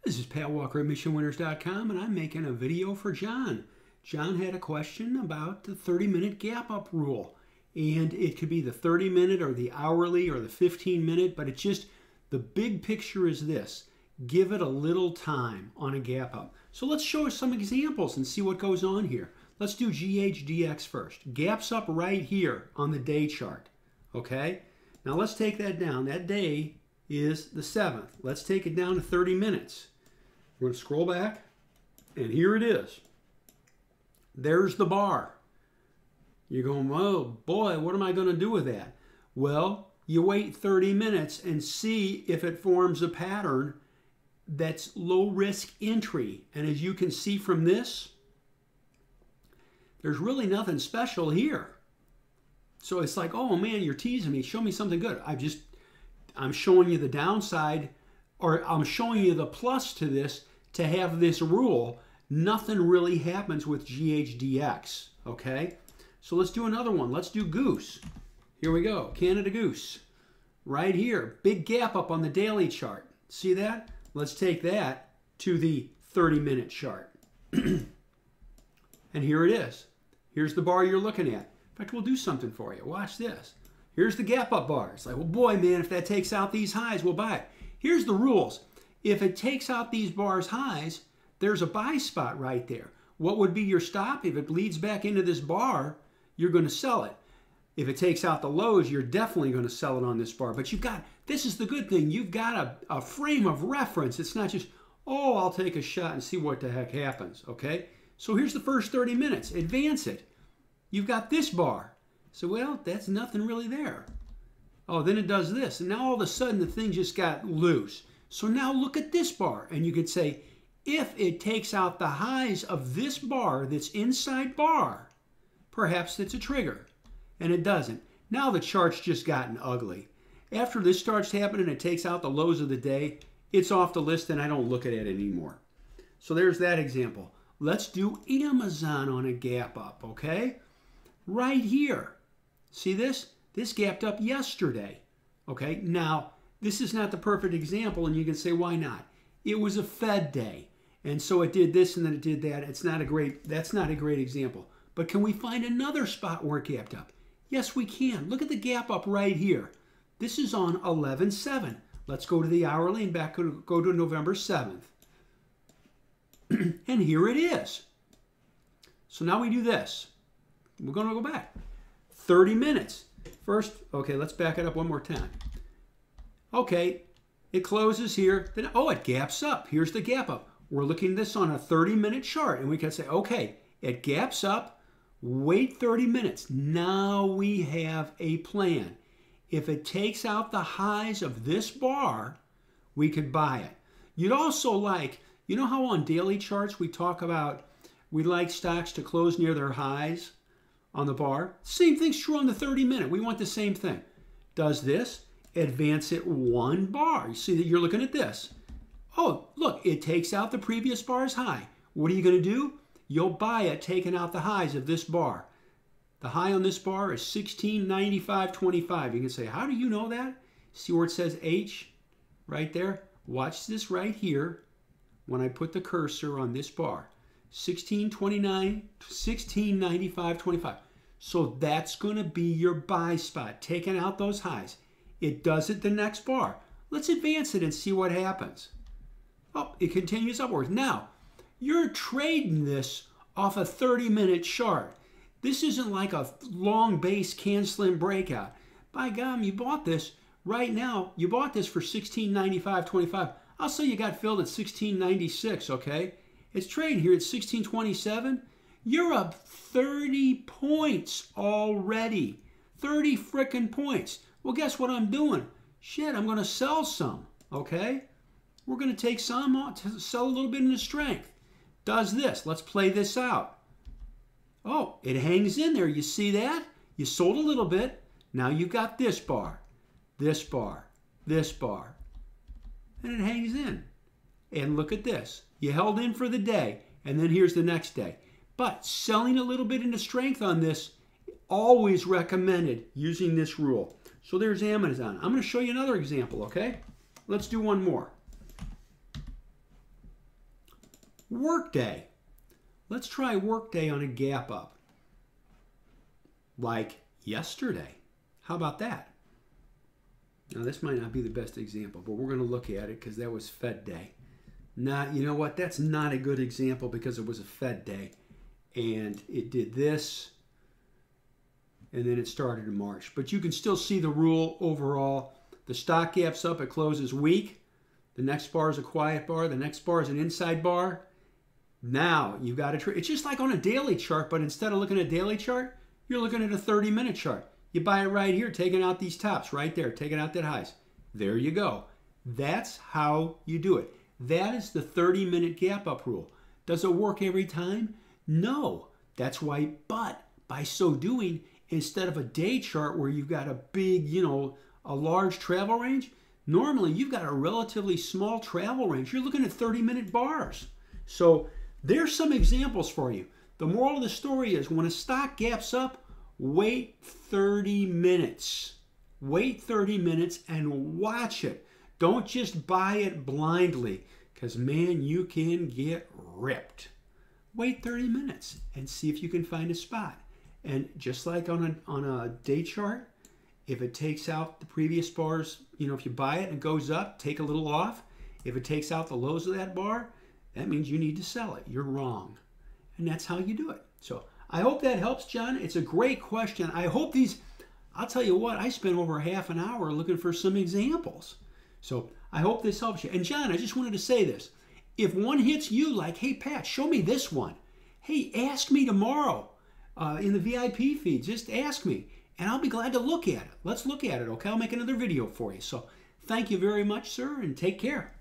This is Pat Walker at MissionWinners.com, and I'm making a video for John. John had a question about the 30-minute gap-up rule, and it could be the 30-minute or the hourly or the 15-minute, but it's just the big picture is this. Give it a little time on a gap-up. So let's show us some examples and see what goes on here. Let's do GHDX first. Gaps up right here on the day chart, okay? Now let's take that down. That day is the 7th. Let's take it down to 30 minutes. We're going to scroll back, and here it is. There's the bar. You're going, oh boy, what am I going to do with that? Well, you wait 30 minutes and see if it forms a pattern that's low-risk entry. And as you can see from this, there's really nothing special here. So it's like, oh man, you're teasing me. Show me something good. I'm showing you the downside, or I'm showing you the plus to this to have this rule. Nothing really happens with GHDX, okay? So let's do another one. Let's do Goose. Here we go, Canada Goose. Right here, big gap up on the daily chart. See that? Let's take that to the 30-minute chart. And here it is. Here's the bar you're looking at. In fact, we'll do something for you. Watch this. Here's the gap up bar. It's like, well, boy, man, if that takes out these highs, we'll buy it. Here's the rules. If it takes out these bars highs, there's a buy spot right there. What would be your stop? If it bleeds back into this bar, you're going to sell it. If it takes out the lows, you're definitely going to sell it on this bar. But you've got, this is the good thing, you've got a frame of reference. It's not just, oh, I'll take a shot and see what the heck happens, okay? So here's the first 30 minutes. Advance it. You've got this bar. So, well, that's nothing really there. Oh, then it does this. And now all of a sudden the thing just got loose. So now look at this bar. And you could say, if it takes out the highs of this bar that's inside bar, perhaps it's a trigger. And it doesn't. Now the chart's just gotten ugly. After this starts happening, it takes out the lows of the day, it's off the list and I don't look at it anymore. So there's that example. Let's do Amazon on a gap up, okay? Right here. See this? This gapped up yesterday. Okay, now this is not the perfect example, and you can say, why not? It was a Fed day, and so it did this and then it did that. That's not a great example. But can we find another spot where it gapped up? Yes, we can. Look at the gap up right here. This is on 11/7. Let's go to the hourly and go to November 7th. And here it is. So now we do this. We're going to go back. 30 minutes. First, okay, let's back it up one more time. Okay, it closes here. Then, oh, it gaps up. Here's the gap up. We're looking at this on a 30-minute chart, and we can say, okay, it gaps up. Wait 30 minutes. Now we have a plan. If it takes out the highs of this bar, we could buy it. You'd also like, you know how on daily charts we talk about we like stocks to close near their highs on the bar? Same thing's true on the 30-minute. We want the same thing. Does this, advance it one bar. You see that you're looking at this. Oh, look, it takes out the previous bar's high. What are you going to do? You'll buy it taking out the highs of this bar. The high on this bar is 1695.25. You can say, how do you know that? See where it says H right there? Watch this right here when I put the cursor on this bar. 1695.25. So that's going to be your buy spot, taking out those highs. It does it the next bar. Let's advance it and see what happens. Oh, it continues upwards. Now, you're trading this off a 30-minute chart. This isn't like a long base canceling breakout. By God, you bought this right now. You bought this for $1695.25. I'll say you got filled at $1696, okay? It's trading here at $1627. You're up 30 points already. 30 frickin' points. Well, guess what I'm doing? Shit, I'm going to sell some, okay? We're going to take some, sell a little bit into strength. Does this. Let's play this out. Oh, it hangs in there. You see that? You sold a little bit. Now you've got this bar, this bar, this bar. And it hangs in. And look at this. You held in for the day, and then here's the next day. But selling a little bit into strength on this, always recommended using this rule. So there's Amazon. I'm going to show you another example, okay? Let's do one more. Workday. Let's try workday on a gap up. Like yesterday. How about that? Now this might not be the best example, but we're going to look at it because that was Fed day. Not, you know what? That's not a good example because it was a Fed day. And it did this. And then it started in March. But you can still see the rule overall. The stock gap's up, it closes weak. The next bar is a quiet bar. The next bar is an inside bar. Now you've got to, it's just like on a daily chart, but instead of looking at a daily chart, you're looking at a 30-minute chart. You buy it right here, taking out these tops right there, taking out that highs. There you go. That's how you do it. That is the 30-minute gap up rule. Does it work every time? No. That's why, but by so doing, instead of a day chart where you've got a big, a large travel range, normally you've got a relatively small travel range. You're looking at 30-minute bars. So there's some examples for you. The moral of the story is when a stock gaps up, wait 30 minutes. Wait 30 minutes and watch it. Don't just buy it blindly because, man, you can get ripped. Wait 30 minutes and see if you can find a spot. And just like on a day chart, if it takes out the previous bars, if you buy it and it goes up, take a little off. If it takes out the lows of that bar, that means you need to sell it. You're wrong. And that's how you do it. So I hope that helps, John. It's a great question. I hope I'll tell you what, I spent over half an hour looking for some examples. So I hope this helps you. And John, I just wanted to say this. If one hits you like, hey, Pat, show me this one. Hey, ask me tomorrow in the VIP feed. Just ask me, and I'll be glad to look at it. Let's look at it, okay? I'll make another video for you. So thank you very much, sir, and take care.